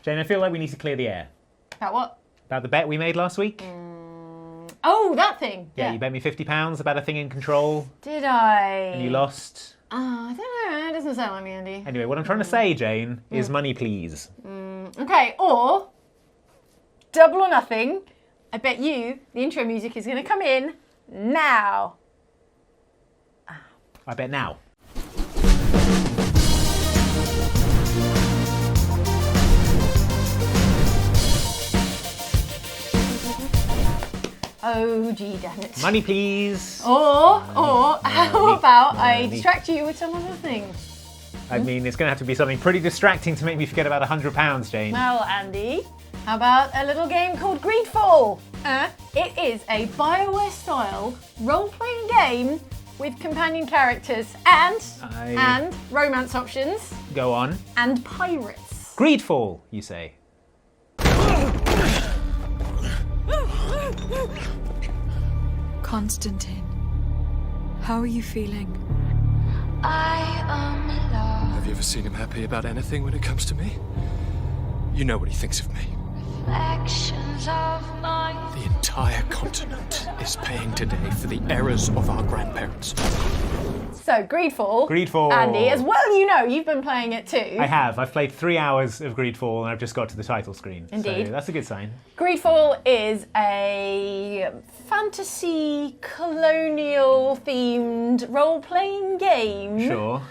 Jane, I feel like we need to clear the air. About what? About the bet we made last week. Oh, that thing. Yeah, you bet me £50 about a thing in Control. Did I? And you lost. I don't know. It doesn't sound like me, Andy. Anyway, what I'm trying to say, Jane, is money, please. Okay, or double or nothing. I bet you the intro music is going to come in now. I bet now. Oh, gee, damn it. Money, please. Or how about I distract you with some other thing? I mean, it's going to have to be something pretty distracting to make me forget about £100, Jane. Well, Andy, how about a little game called Greedfall? It is a BioWare-style role-playing game with companion characters and romance options. Go on. And pirates. Greedfall, you say? Constantine, how are you feeling? I am lost. Have you ever seen him happy about anything when it comes to me? You know what he thinks of me. Reflections of my... The entire continent is paying today for the errors of our grandparents. So, Greedfall. Greedfall. Andy, as well you know, you've been playing it too. I have. I've played 3 hours of Greedfall and I've just got to the title screen. Indeed. So that's a good sign. Greedfall is a fantasy colonial themed role-playing game. Sure.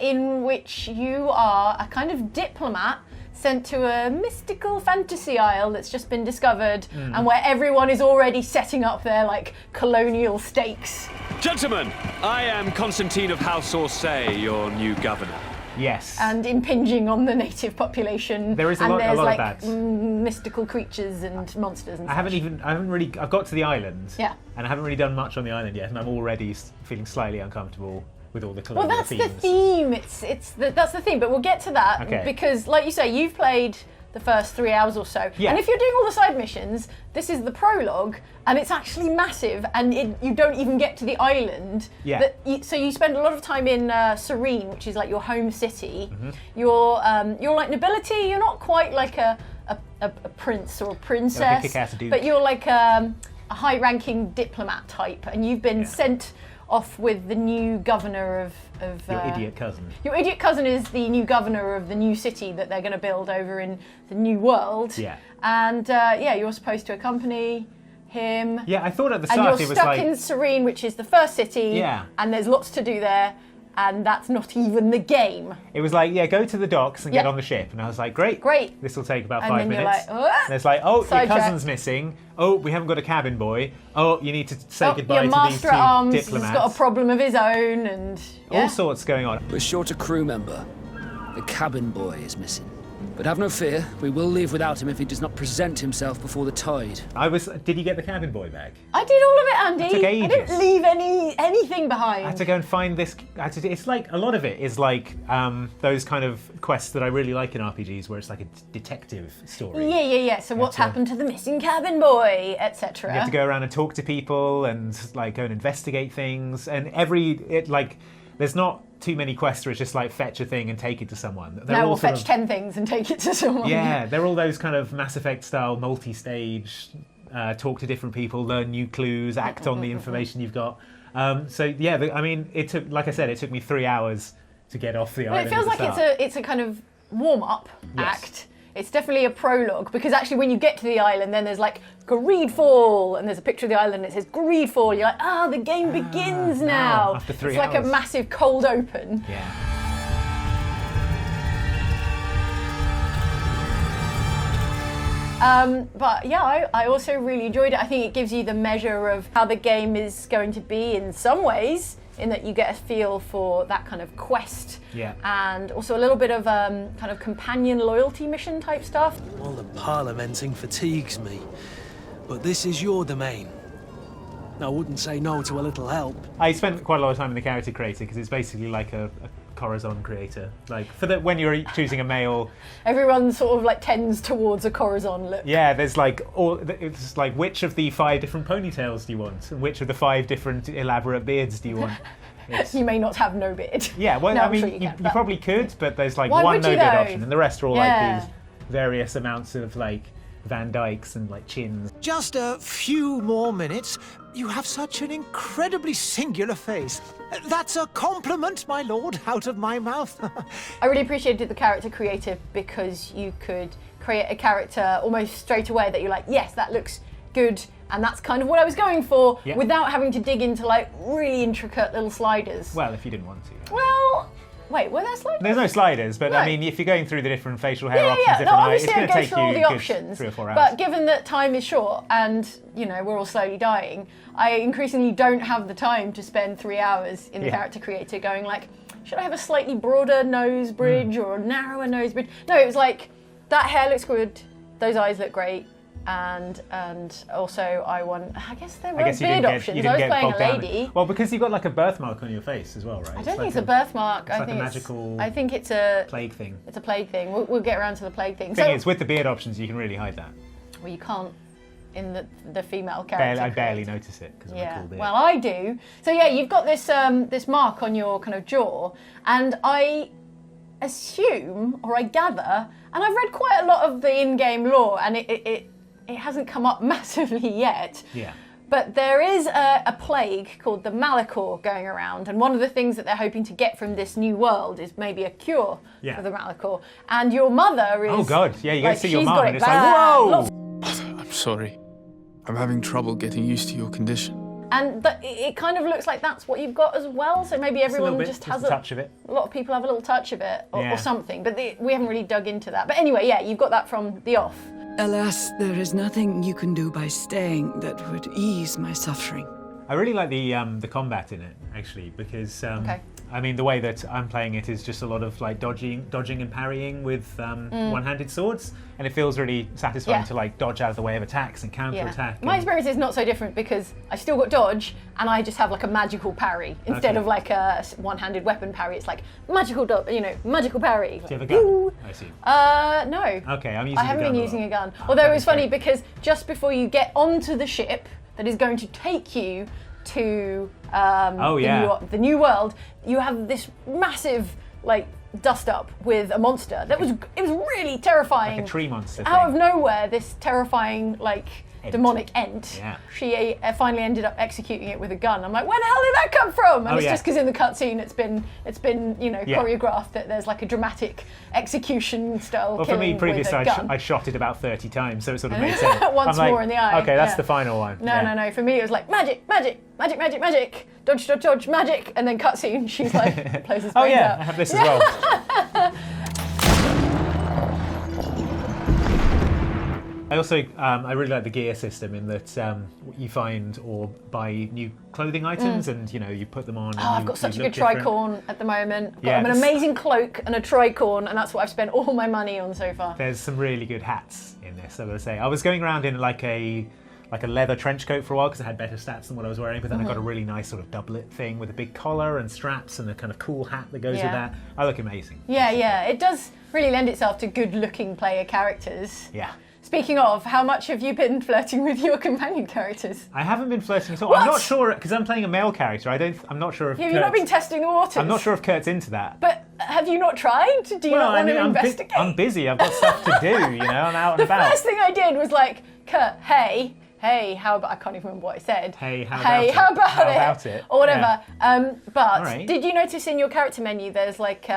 In which you are a kind of diplomat sent to a mystical fantasy isle that's just been discovered and where everyone is already setting up their like colonial stakes. Gentlemen, I am Constantine of House Orsay, your new governor. Yes. And impinging on the native population. There is a and lot there's of like that. Mystical creatures and monsters and I've got to the island. Yeah. And I haven't really done much on the island yet, and I'm already feeling slightly uncomfortable with all the colonial Well, that's themes. the theme. That's the theme. But we'll get to that because, like you say, you've played the first 3 hours or so. Yeah. And if you're doing all the side missions, this is the prologue, and it's actually massive, and you don't even get to the island. Yeah. So you spend a lot of time in Serene, which is like your home city. You're like nobility. You're not quite like a prince or a princess, like a kick-ass dude. but you're like a high-ranking diplomat type, and you've been sent off with the new governor of Your idiot cousin. Your idiot cousin is the new governor of the new city that they're going to build over in the new world. Yeah. And you're supposed to accompany him. Yeah, I thought at the And start you're it was stuck like... in Serene, which is the first city. Yeah. And there's lots to do there. And that's not even the game. It was like, go to the docks and get Yeah. on the ship. And I was like, great. Great. This will take about And 5 then you're minutes. like, "What?" And it's like, oh, your Sidetracked. cousin's missing. Oh, we haven't got a cabin boy. Oh, you need to say goodbye your to these master two at arms diplomats. has got a problem of his own, and All sorts going on. We're short a crew member. The cabin boy is missing. But have no fear, we will leave without him if he does not present himself before the tide. Did you get the cabin boy back? I did all of it, Andy. It took I ages. didn't leave anything behind. I had to go and find this. It's like a lot of it is like those kind of quests that I really like in RPGs, where it's like a detective story. Yeah. So what's happened to the missing cabin boy, etc. You have to go around and talk to people and like go and investigate things. And there's not too many quests where it's just like fetch a thing and take it to someone. Now we'll fetch 10 things and take it to someone. Yeah, they're all those kind of Mass Effect style multi-stage, talk to different people, learn new clues, act on the information you've got. It took, like I said, it took me 3 hours to get off the island. It feels like it's a kind of warm-up act. It's definitely a prologue, because actually when you get to the island, then there's like Greedfall, and there's a picture of the island and it says Greedfall. You're like, the game begins now. After 3 it's hours. like a massive cold open. Yeah. I also really enjoyed it. I think it gives you the measure of how the game is going to be in some ways, in that you get a feel for that kind of quest. Yeah. And also a little bit of kind of companion loyalty mission type stuff. All the parliamenting fatigues me, but this is your domain. I wouldn't say no to a little help. I spent quite a lot of time in the character creator because it's basically like a Corazon creator. Like when you're choosing a male, everyone sort of like tends towards a Corazon look. Yeah, there's like it's like which of the 5 different ponytails do you want, and which of the 5 different elaborate beards do you want? You may not have no beard. Yeah, well, no, I mean, sure you probably could, but there's like Why one would no you, beard though? option, and the rest are all like these various amounts of like Van Dykes and like chins. Just a few more minutes. You have such an incredibly singular face. That's a compliment, my lord, out of my mouth. I really appreciated the character creator because you could create a character almost straight away that you're like, yes, that looks good, and that's kind of what I was going for, without having to dig into like really intricate little sliders. Well, if you didn't want to. Well, wait, were there sliders? There's no sliders, but No. I mean, if you're going through the different facial hair options, no, different eyes, obviously it's going it to goes take through all you the a good options. 3 or 4 hours. But given that time is short and, you know, we're all slowly dying, I increasingly don't have the time to spend 3 hours in the character creator going like, should I have a slightly broader nose bridge or a narrower nose bridge? No, it was like, that hair looks good, those eyes look great, and also I guess there were beard options. I was playing a lady. Well, because you've got like a birthmark on your face as well, right? I don't think it's a birthmark. It's like a magical I think it's a plague thing. It's a plague thing. We'll get around to the plague thing. The thing is, with the beard options, you can really hide that. Well, you can't in the female character. I barely notice it because of a cool beard. Well, I do. So yeah, you've got this this mark on your kind of jaw, and I assume, or I gather, and I've read quite a lot of the in-game lore, and it hasn't come up massively yet. Yeah. But there is a plague called the Malachor going around, and one of the things that they're hoping to get from this new world is maybe a cure for the Malachor. And your mother is... Oh God, yeah, you go like, see your she's mum got and it it's like, bad. whoa! I'm sorry. I'm having trouble getting used to your condition. And it kind of looks like that's what you've got as well, so maybe everyone just has a touch of it. A lot of people have a little touch of it, or something, but we haven't really dug into that. But anyway, yeah, you've got that from the off. Alas, there is nothing you can do by staying that would ease my suffering. I really like the combat in it, actually, because I mean the way that I'm playing it is just a lot of like dodging and parrying with one-handed swords, and it feels really satisfying to like dodge out of the way of attacks and counter-attack. My experience is not so different because I still got dodge, and I just have like a magical parry instead of like a one-handed weapon parry. It's like magical parry. Do you have a gun? I see. No. Okay, I'm using. I haven't been using a gun. Although it was funny because just before you get onto the ship that is going to take you to the new world, you have this massive like dust up with a monster that was really terrifying. Like a tree monster. Out of nowhere, this terrifying like demonic ent. Yeah. She finally ended up executing it with a gun. I'm like, where the hell did that come from? And it's just because in the cutscene it's been choreographed that there's like a dramatic execution style. Well, for me, previously I shot it about 30 times, so it sort of made sense. Once more in the eye. Okay, that's the final one. No. For me, it was like magic, dodge, dodge, dodge, magic, and then cutscene. She's like plays his brains out. I have this as well. I also I really like the gear system in that you find or buy new clothing items and you put them on. And I've got such a good tricorn at the moment. Yeah, I'm an amazing cloak and a tricorn, and that's what I've spent all my money on so far. There's some really good hats in this, I've got to say. I was going around in like a leather trench coat for a while because it had better stats than what I was wearing, but then I got a really nice sort of doublet thing with a big collar and straps and a kind of cool hat that goes with that. I look amazing. Yeah. It does really lend itself to good-looking player characters. Yeah. Speaking of, how much have you been flirting with your companion characters? I haven't been flirting at all. What? I'm not sure, because I'm playing a male character. I'm not sure if Have you not been testing the waters? I'm not sure if Kurt's into that. But have you not tried? Do you not want to investigate? I'm busy. I've got stuff to do, I'm out and about. The first thing I did was like, Kurt, hey, how about, I can't even remember what I said. How about it? Or whatever. Yeah. But did you notice in your character menu there's like,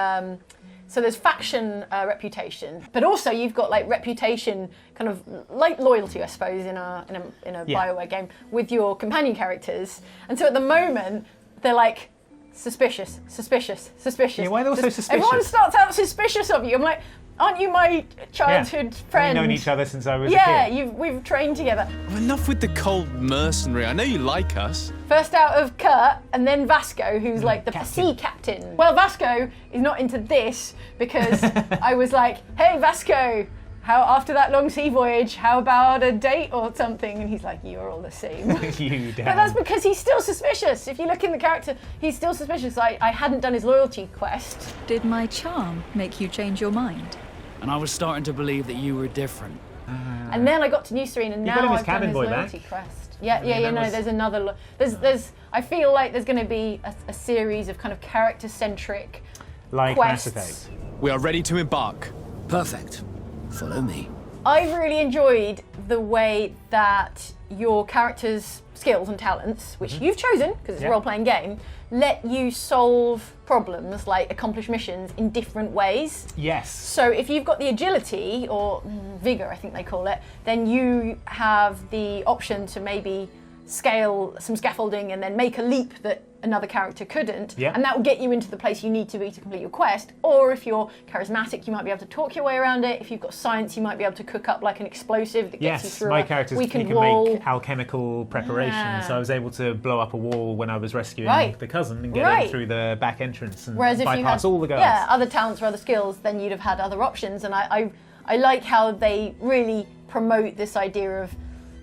so there's faction reputation, but also you've got like reputation, kind of like loyalty, I suppose, in a BioWare game with your companion characters. And so at the moment they're like suspicious. Yeah, why are they all so suspicious? Everyone starts out suspicious of you. I'm like, aren't you my childhood friend? We've known each other since I was a kid. Yeah, we've trained together. Enough with the cold mercenary. I know you like us. First out of Kurt, and then Vasco, who's like the sea captain. Well, Vasco is not into this because I was like, hey, Vasco, how after that long sea voyage, how about a date or something? And he's like, you're all the same. You damn. But that's because he's still suspicious. If you look in the character, he's still suspicious. I hadn't done his loyalty quest. Did my charm make you change your mind? And I was starting to believe that you were different. And then I got to New Serene, and now I've done his loyalty back. quest. There's another. There's. I feel like there's going to be a series of kind of character-centric like quests. Mass Effect. We are ready to embark. Perfect. Follow me. I really enjoyed the way that your character's skills and talents, which you've chosen because it's a role-playing game, let you solve problems, like accomplish missions in different ways. Yes. So if you've got the agility, or vigor I think they call it, then you have the option to maybe scale some scaffolding and then make a leap that another character couldn't, and that will get you into the place you need to be to complete your quest. Or if you're charismatic, you might be able to talk your way around it. If you've got science, you might be able to cook up like an explosive that gets you through my a characters weakened can wall. make alchemical preparations, so I was able to blow up a wall when I was rescuing the cousin and get in through the back entrance and Whereas if you bypass had all the guards. other talents or other skills, then you'd have had other options. And I like how they really promote this idea of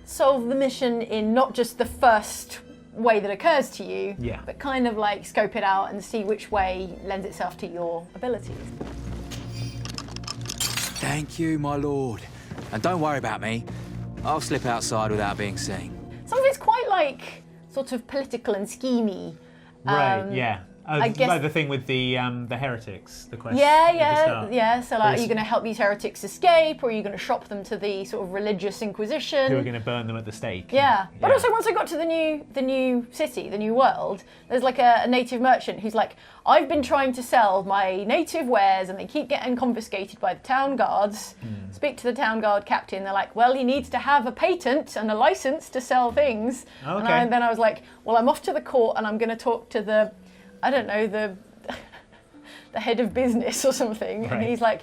solve the mission in not just the first way that occurs to you, but kind of like scope it out and see which way lends itself to your abilities. Thank you, my lord. And don't worry about me. I'll slip outside without being seen. Some of it's quite like sort of political and schemey. Right, yeah. I guess like the thing with the heretics, the question. Yeah. So like, are you going to help these heretics escape, or are you going to shop them to the sort of religious inquisition? Who are going to burn them at the stake? Yeah. But also, once I got to the new city, the new world, there's like a native merchant who's like, I've been trying to sell my native wares, and they keep getting confiscated by the town guards. Speak to the town guard captain. They're like, well, he needs to have a patent and a license to sell things. Okay. And then I was like, well, I'm off to the court, and I'm going to talk to the, I don't know, the head of business or something. Right. And he's like,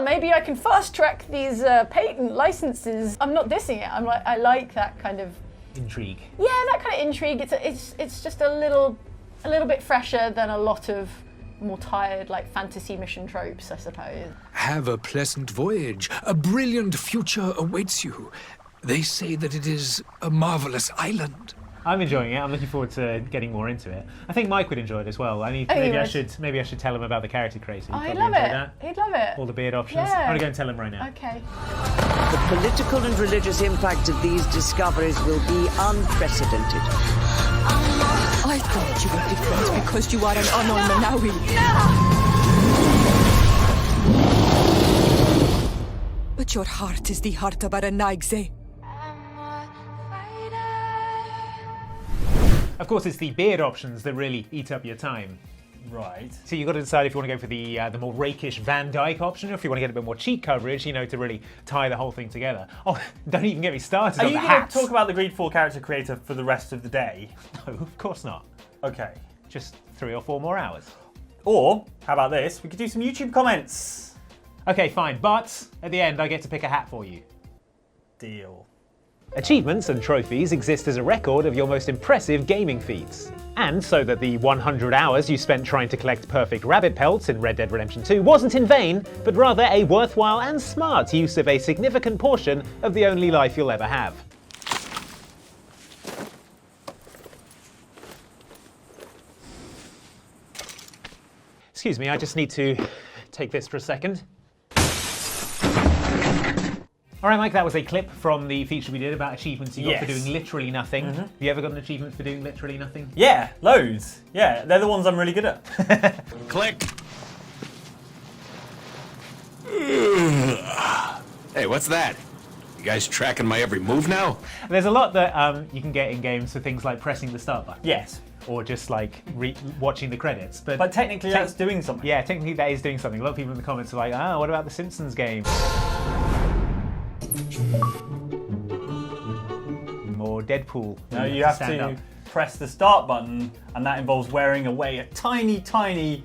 maybe I can fast track these patent licenses. I'm not dissing it. I'm like, I like that kind of intrigue. Yeah, that kind of intrigue. It's just a little bit fresher than a lot of more tired like fantasy mission tropes, I suppose. Have a pleasant voyage. A brilliant future awaits you. They say that it is a marvelous island. I'm enjoying it. I'm looking forward to getting more into it. I think Mike would enjoy it as well. Maybe I should tell him about the character creator. He'd love it. He'd love it. All the beard options. Yeah. I'm going to go and tell him right now. Okay. The political and religious impact of these discoveries will be unprecedented. I thought you were different because you are an unknown Manawi. No! But your heart is the heart of Aranaigze. Of course, it's the beard options that really eat up your time. Right. So you've got to decide if you want to go for the more rakish Van Dyke option, or if you want to get a bit more cheek coverage, to really tie the whole thing together. Oh, don't even get me started on the hats. Are you going to talk about the Greedfall character creator for the rest of the day? No, of course not. Okay. Just 3 or 4 more hours. Or, how about this? We could do some YouTube comments. Okay, fine. But at the end, I get to pick a hat for you. Deal. Achievements and trophies exist as a record of your most impressive gaming feats. And so that the 100 hours you spent trying to collect perfect rabbit pelts in Red Dead Redemption 2 wasn't in vain, but rather a worthwhile and smart use of a significant portion of the only life you'll ever have. Excuse me, I just need to take this for a second. All right, Mike, that was a clip from the feature we did about achievements you got for doing literally nothing. Have you ever got an achievement for doing literally nothing? Yeah, loads. Yeah, they're the ones I'm really good at. Click. Hey, what's that? You guys tracking my every move now? There's a lot that you can get in games for things like pressing the start button. Yes. Or just like watching the credits. But technically that's doing something. Yeah, technically that is doing something. A lot of people in the comments are like, what about the Simpsons game? More Deadpool. No, you have to press the start button, and that involves wearing away a tiny, tiny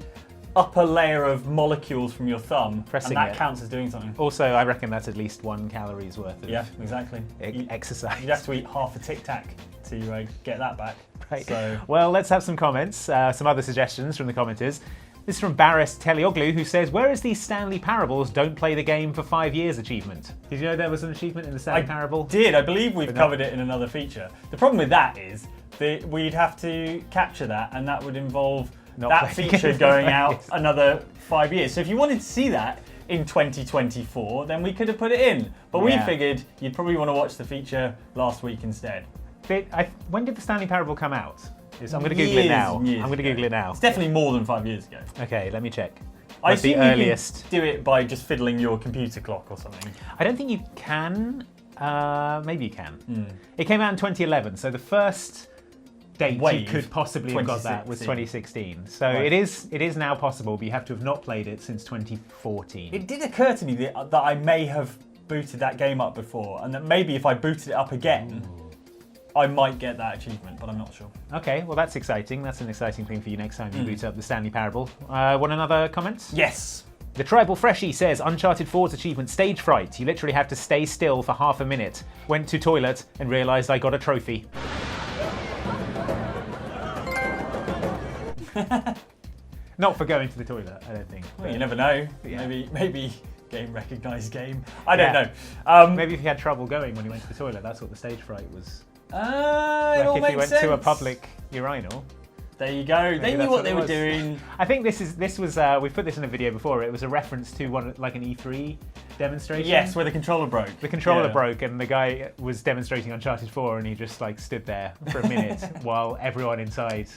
upper layer of molecules from your thumb, Pressing and that it counts as doing something. Also, I reckon that's at least 1 calories worth of exactly. Exercise. You'd have to eat half a Tic Tac to get that back. Right. So. Well, let's have some comments, some other suggestions from the commenters. This is from Barris Teleoglu, who says, where is the Stanley Parables don't play the game for 5 years achievement? Did you know there was an achievement in the Stanley Parable? I believe we've covered it in another feature. The problem with that is that we'd have to capture that, and that would involve that feature going out another 5 years. So if you wanted to see that in 2024, then we could have put it in. But we figured you'd probably want to watch the feature last week instead. When did the Stanley Parable come out? I'm going to Google it now. I'm going to Google it now. It's definitely more than 5 years ago. Okay, let me check. I was the assume you earliest. can do it by just fiddling your computer clock or something. I don't think you can. Maybe you can. It came out in 2011, so the first date you could possibly have got that was 2016. So it is now possible, but you have to have not played it since 2014. It did occur to me that I may have booted that game up before, and that maybe if I booted it up again, I might get that achievement, but I'm not sure. Okay, well that's exciting. That's an exciting thing for you next time you boot up the Stanley Parable. Want another comment? Yes. The Tribal Freshie says, Uncharted 4's achievement, Stage Fright. You literally have to stay still for half a minute. Went to toilet and realised I got a trophy. Not for going to the toilet, I don't think. Well, you never know. Yeah. Maybe game recognised game. I don't know. Maybe if you had trouble going when you went to the toilet, that's what the Stage Fright was. It all if makes you went sense. to a public urinal. There you go. They knew what they were doing. I think this was we've put this in a video before. It was a reference to one like an E3 demonstration. Yes, where the controller broke. The controller broke, and the guy was demonstrating Uncharted 4, and he just like stood there for a minute while everyone inside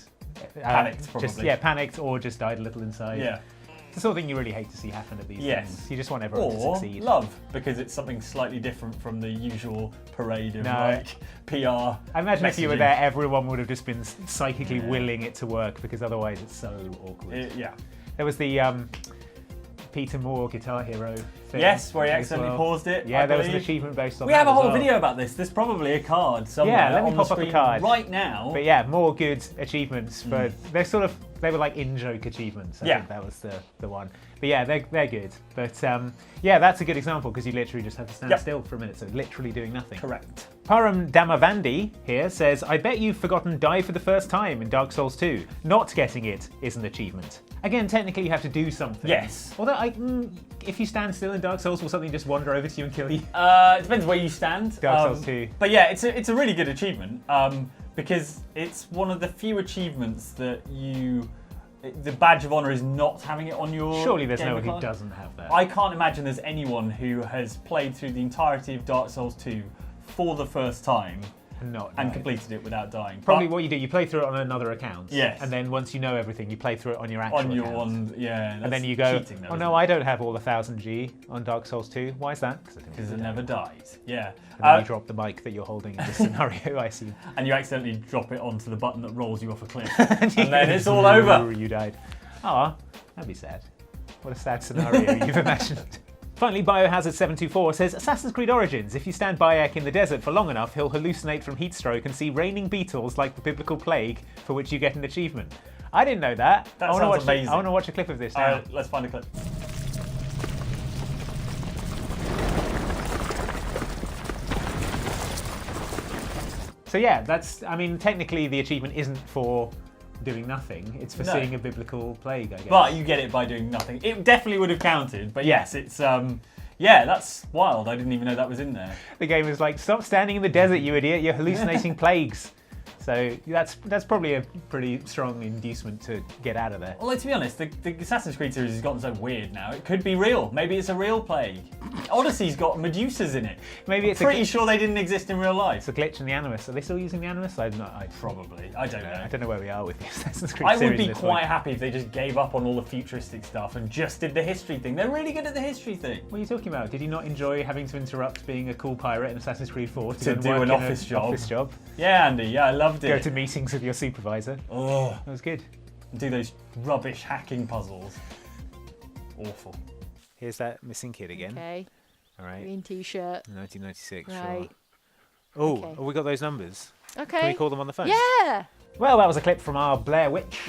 panicked, probably. Panicked or just died a little inside. Yeah. It's the sort of thing you really hate to see happen at these things. You just want everyone to succeed. Love, because it's something slightly different from the usual parade of like PR. I imagine messaging. if you were there, everyone would have just been psychically willing it to work, because otherwise it's so awkward. There was the Peter Moore Guitar Hero thing. Yes, where he accidentally paused it. Yeah, there was an achievement based on we that. have a whole as well. video about this. There's probably a card somewhere. Yeah, let me on pop the up a screen card right now. But yeah, more good achievements, but they were like in-joke achievements. I think that was the one. But yeah, they're good. But yeah, that's a good example, because you literally just have to stand still for a minute, so literally doing nothing. Correct. Param Damavandi here says, I bet you've forgotten die for the first time in Dark Souls 2. Not getting it is an achievement. Again, technically you have to do something. Yes. Although, if you stand still in Dark Souls, will something just wander over to you and kill you? It depends where you stand. Dark Souls 2. But yeah, it's a really good achievement, because it's one of the few achievements that the badge of honour is not having it on your Surely there's no gamer one who card. doesn't have that. I can't imagine there's anyone who has played through the entirety of Dark Souls 2 for the first time and completed it without dying. Probably what you do, you play through it on another account. Yes. And then once you know everything, you play through it on your actual account. And then you go, oh no, I don't have all the 1000G on Dark Souls 2. Why is that? Because it never dies. Yeah. And then you drop the mic that you're holding in this scenario, I assume. And you accidentally drop it onto the button that rolls you off a cliff. and then it's all over. You died. Oh, that'd be sad. What a sad scenario you've imagined. Finally, Biohazard724 says, Assassin's Creed Origins. If you stand Bayek in the desert for long enough, he'll hallucinate from heat stroke and see raining beetles like the biblical plague, for which you get an achievement. I didn't know that. That sounds amazing. I want to watch a clip of this now. Let's find a clip. So yeah, technically the achievement isn't for doing nothing. It's for seeing a biblical plague, I guess. But you get it by doing nothing. It definitely would have counted, but yes, it's that's wild. I didn't even know that was in there. The game is like, stop standing in the desert, you idiot. You're hallucinating plagues. So that's probably a pretty strong inducement to get out of there. Although, to be honest, the Assassin's Creed series has gotten so weird now. It could be real. Maybe it's a real plague. Odyssey's got Medusas in it. Maybe it's pretty sure they didn't exist in real life. It's a glitch in the Animus. Are they still using the Animus? Probably. I don't know. I don't know where we are with the Assassin's Creed I series. would be quite happy if they just gave up on all the futuristic stuff and just did the history thing. They're really good at the history thing. What are you talking about? Did you not enjoy having to interrupt being a cool pirate in Assassin's Creed 4 to do an office job? Yeah, Andy. Yeah, I loved it. Go to meetings with your supervisor. Oh, that was good. Do those rubbish hacking puzzles. Awful. Here's that missing kid again. Okay. All right. Green t-shirt. 1996. Right. Sure. Oh, Okay. we got those numbers. Okay. Can we call them on the phone? Yeah. Well, that was a clip from our Blair Witch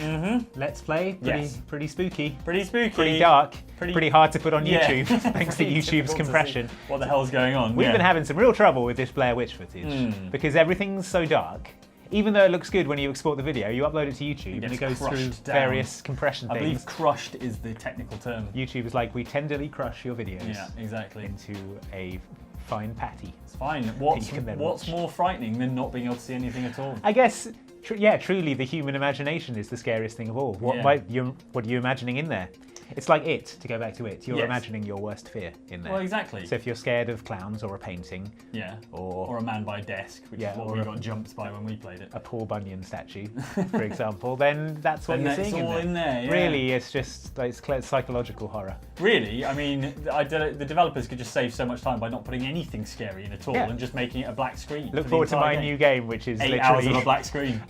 Let's Play. Pretty spooky. Pretty spooky. Pretty dark. Pretty hard to put on YouTube, thanks to Pretty YouTube's difficult to compression. see what the hell's going on? We've been having some real trouble with this Blair Witch footage because everything's so dark. Even though it looks good when you export the video, you upload it to YouTube and it goes through various compression things. I believe crushed is the technical term. YouTube is like, we tenderly crush your videos. Yeah, exactly. Into a fine patty. It's fine. What's more frightening than not being able to see anything at all? I guess, truly, the human imagination is the scariest thing of all. What are you imagining in there? It's like It, to go back to It. You're Yes. imagining your worst fear in there. Well, exactly. So if you're scared of clowns or a painting, Yeah. or Or a man by a desk, which Yeah, is what or we a- got jumped by when we played it. a Paul Bunyan statue, for example, then that's what Then you're that's seeing all in there, yeah. Really, it's just like, it's psychological horror. Really, I mean, the developers could just save so much time by not putting anything scary in at all Yeah. and just making it a black screen. Look for the forward to entire my new game, which is 8 literally hours of a black screen.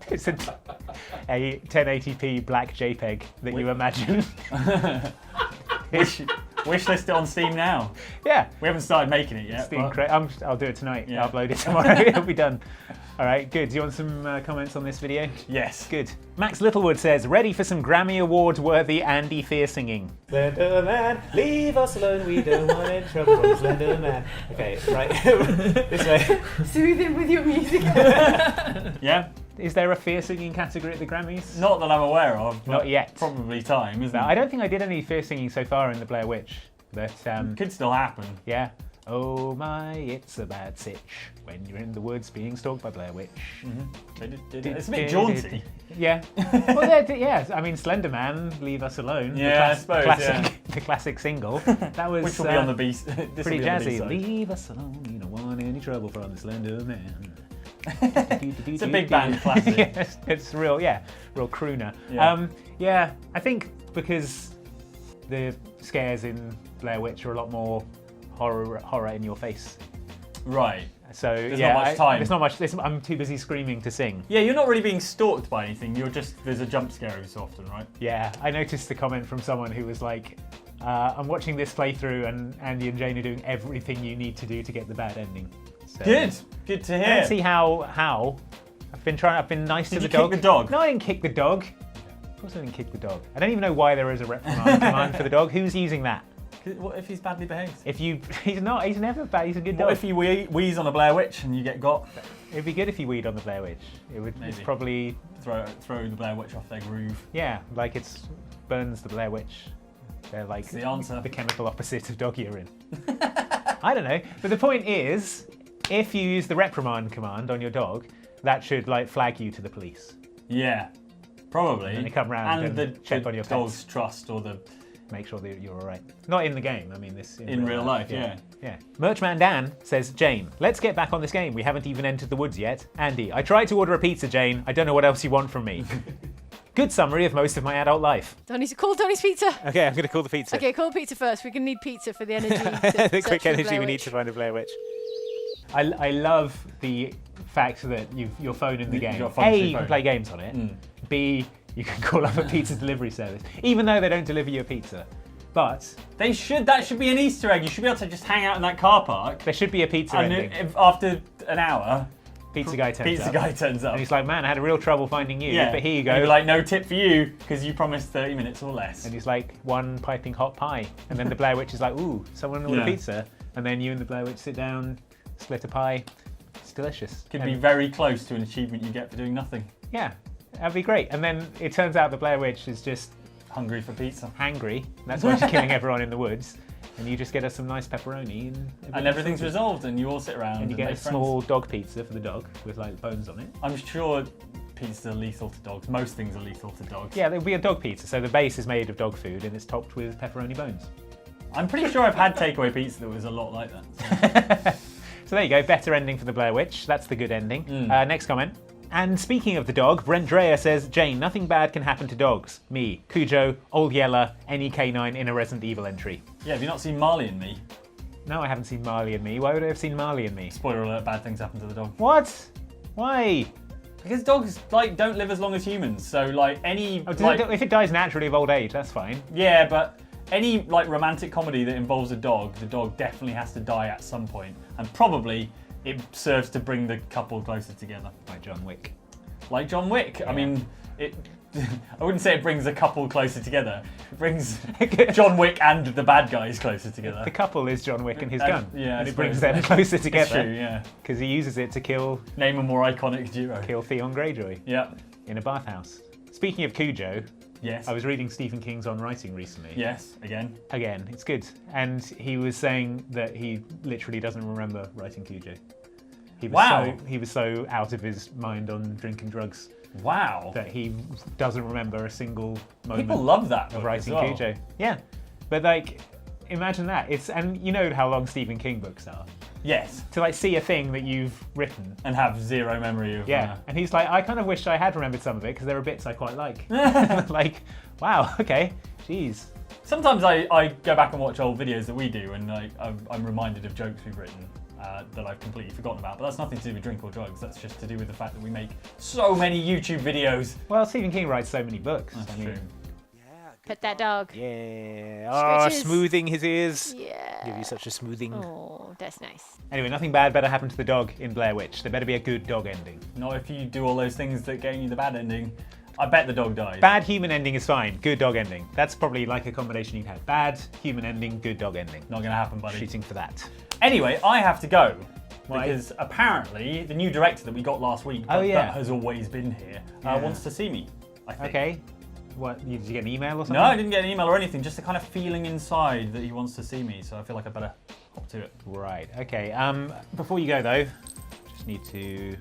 It's a 1080p black JPEG that you imagine. Wish list it on Steam now. Yeah. We haven't started making it yet. Steam but- I'll do it tonight. Yeah. I'll upload it tomorrow. It'll be done. All right, good. Do you want some comments on this video? Yes. Good. Max Littlewood says, ready for some Grammy Award-worthy Andy Fear singing. Slender Man, leave us alone. We don't want any trouble from Slender Man. Okay, right. This way. Soothe him with your music. Yeah. Is there a fear singing category at the Grammys? Not that I'm aware of. But Not yet. Probably time, isn't No, it? I don't think I did any fear singing so far in the Blair Witch. But could still happen. Yeah. Oh my, it's a bad sitch when you're in the woods being stalked by Blair Witch. It's a bit jaunty. Yeah. Well, yeah. I mean, Slender Man, Leave Us Alone. Yeah, I suppose. The classic single. That was Which will be on the beast. pretty jazzy. Leave us alone. You don't want any trouble from the Slender Man. It's a big band classic. Yes, it's real crooner. Yeah. I think because the scares in Blair Witch are a lot more horror in your face. Right. So There's not much time. There's not much. I'm too busy screaming to sing. Yeah, you're not really being stalked by anything. There's a jump scare every so often, right? Yeah, I noticed a comment from someone who was like, I'm watching this playthrough and Andy and Jane are doing everything you need to do to get the bad ending. So, Good to hear. I don't see how. I've been nice to the Did you dog. kick the dog? No, I didn't kick the dog. Of course I didn't kick the dog. I don't even know why there is a reprimand command for the dog. Who's using that? What if he's badly behaved? He's not. He's never bad. He's a good dog. What if you wheeze on a Blair Witch and you get got? It'd be good if you weed on the Blair Witch. It's probably throw the Blair Witch off their groove. Yeah, like burns the Blair Witch. They're like That's the answer. The chemical opposite of dog urine. I don't know, but the point is, if you use the reprimand command on your dog, that should flag you to the police. Yeah, probably. And they come round and the check on your dog's pets. trust or make sure that you're all right. Not in the game. I mean, this in real life. Yeah. Merchman Dan says, Jane, let's get back on this game. We haven't even entered the woods yet. Andy, I tried to order a pizza, Jane. I don't know what else you want from me. Good summary of most of my adult life. Call Tony's pizza. Okay, I'm going to call the pizza. Okay, call pizza first. We're going to need pizza for the energy. The quick energy we need to find a Blair Witch. I love the fact that your phone in the game. A, you can play games on it. B, you can call up a pizza delivery service, even though they don't deliver you a pizza. But that should be an Easter egg. You should be able to just hang out in that car park. There should be a pizza ending. After an hour, Pizza guy turns up. And he's like, man, I had a real trouble finding you, but here you go. And he'd be like, no tip for you, because you promised 30 minutes or less. And he's like, one piping hot pie. And then the Blair Witch is like, ooh, someone order pizza. And then you and the Blair Witch sit down, split a pie. It's delicious. Could be very close to an achievement you get for doing nothing. Yeah, that'd be great. And then it turns out the Blair Witch is just hungry for pizza. Hangry. That's why she's killing everyone in the woods. And you just get us some nice pepperoni. And everything's resolved, and you all sit around. And you get a small dog pizza for the dog with bones on it. I'm sure pizzas are lethal to dogs. Most things are lethal to dogs. Yeah, there'll be a dog pizza. So the base is made of dog food and it's topped with pepperoni bones. I'm pretty sure I've had takeaway pizza that was a lot like that. So there you go. Better ending for the Blair Witch. That's the good ending. Next comment. And speaking of the dog, Brent Dreyer says, Jane, nothing bad can happen to dogs. Me, Cujo, Old Yeller, any canine in a Resident Evil entry. Yeah, have you not seen Marley and Me? No, I haven't seen Marley and Me. Why would I have seen Marley and Me? Spoiler alert, bad things happen to the dog. What? Why? Because dogs don't live as long as humans. So any if it dies naturally of old age, that's fine. Yeah, but any romantic comedy that involves a dog, the dog definitely has to die at some point. And probably it serves to bring the couple closer together. Like John Wick. Like John Wick. Yeah. I mean, I wouldn't say it brings a couple closer together. It brings John Wick and the bad guys closer together. The couple is John Wick and his gun. Yeah, and it brings them closer together. It's true, yeah. Because he uses it to kill... Name a more iconic duo. Kill Theon Greyjoy. Yeah. In a bathhouse. Speaking of Cujo... Yes. I was reading Stephen King's On Writing recently. Yes, again. Again, it's good. And he was saying that he literally doesn't remember writing Cujo. He was so out of his mind on drinking drugs Wow. That he doesn't remember a single moment. People love that of book writing as well. Cujo. Yeah, but like, imagine that. And you know how long Stephen King books are. Yes. To like see a thing that you've written and have zero memory of. Yeah, and he's like, I kind of wish I had remembered some of it because there are bits I quite like. Like, wow, okay, jeez. Sometimes I go back and watch old videos that we do, and I'm reminded of jokes we've written that I've completely forgotten about. But that's nothing to do with drink or drugs. That's just to do with the fact that we make so many YouTube videos. Well, Stephen King writes so many books. That's I mean, true. Pet that dog. Yeah. Oh, Scratches. smoothing his ears. Yeah. Give you such a smoothing. Oh, that's nice. Anyway, nothing bad better happened to the dog in Blair Witch. There better be a good dog ending. Not if you do all those things that gave you the bad ending. I bet the dog died. Bad human ending is fine. Good dog ending. That's probably like a combination you'd have. Bad human ending, good dog ending. Not going to happen, buddy. Shooting for that. Anyway, I have to go. Why? Because apparently the new director that we got last week, that has always been here, wants to see me, I think. Okay. What, did you get an email or something? No, I didn't get an email or anything, just a kind of feeling inside that he wants to see me, so I feel like I better hop to it. Right, okay. Before you go though, just need to...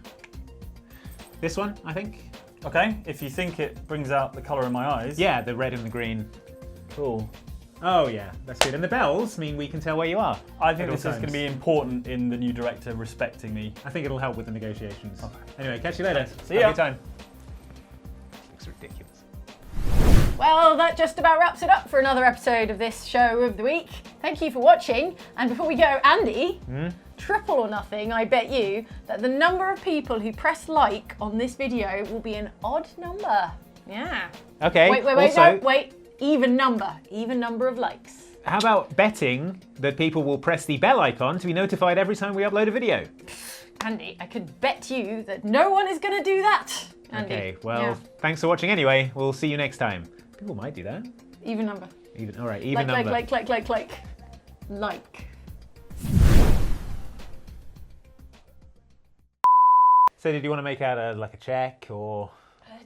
This one, I think. Okay, if you think it brings out the colour in my eyes. Yeah, the red and the green. Cool. Oh yeah, that's good. And the bells mean we can tell where you are. I think this is going to be important in the new director respecting me. I think it'll help with the negotiations. Okay. Anyway, catch you later. See ya. Have a good time. Looks ridiculous. Well, that just about wraps it up for another episode of this show of the week. Thank you for watching. And before we go, Andy, triple or nothing, I bet you that the number of people who press like on this video will be an odd number. Yeah. Okay. Wait. Even number of likes. How about betting that people will press the bell icon to be notified every time we upload a video? Andy, I could bet you that no one is going to do that. Andy. Okay, well, thanks for watching anyway. We'll see you next time. People might do that. Even number. All right, even number. Like. So did you want to make out a check or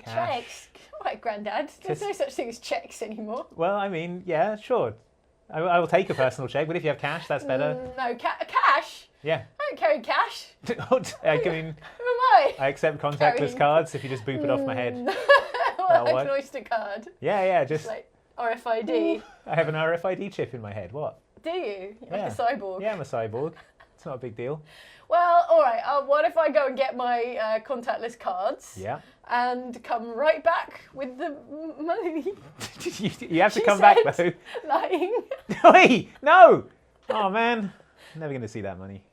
cash? Checks? All right, Grandad. There's no such thing as checks anymore. Well, I mean, yeah, sure. I will take a personal check, but if you have cash, that's better. No, cash? Yeah. I don't carry cash. I mean, Who am I? I accept contactless cards if you just boop it off my head. Like an Oyster card. Yeah, just like RFID. I have an RFID chip in my head. What? Do you? You're like a cyborg. Yeah, I'm a cyborg. It's not a big deal. Well, all right. What if I go and get my contactless cards? Yeah. And come right back with the money. You have to come back though. Lying. Wait, no! Oh man, never going to see that money.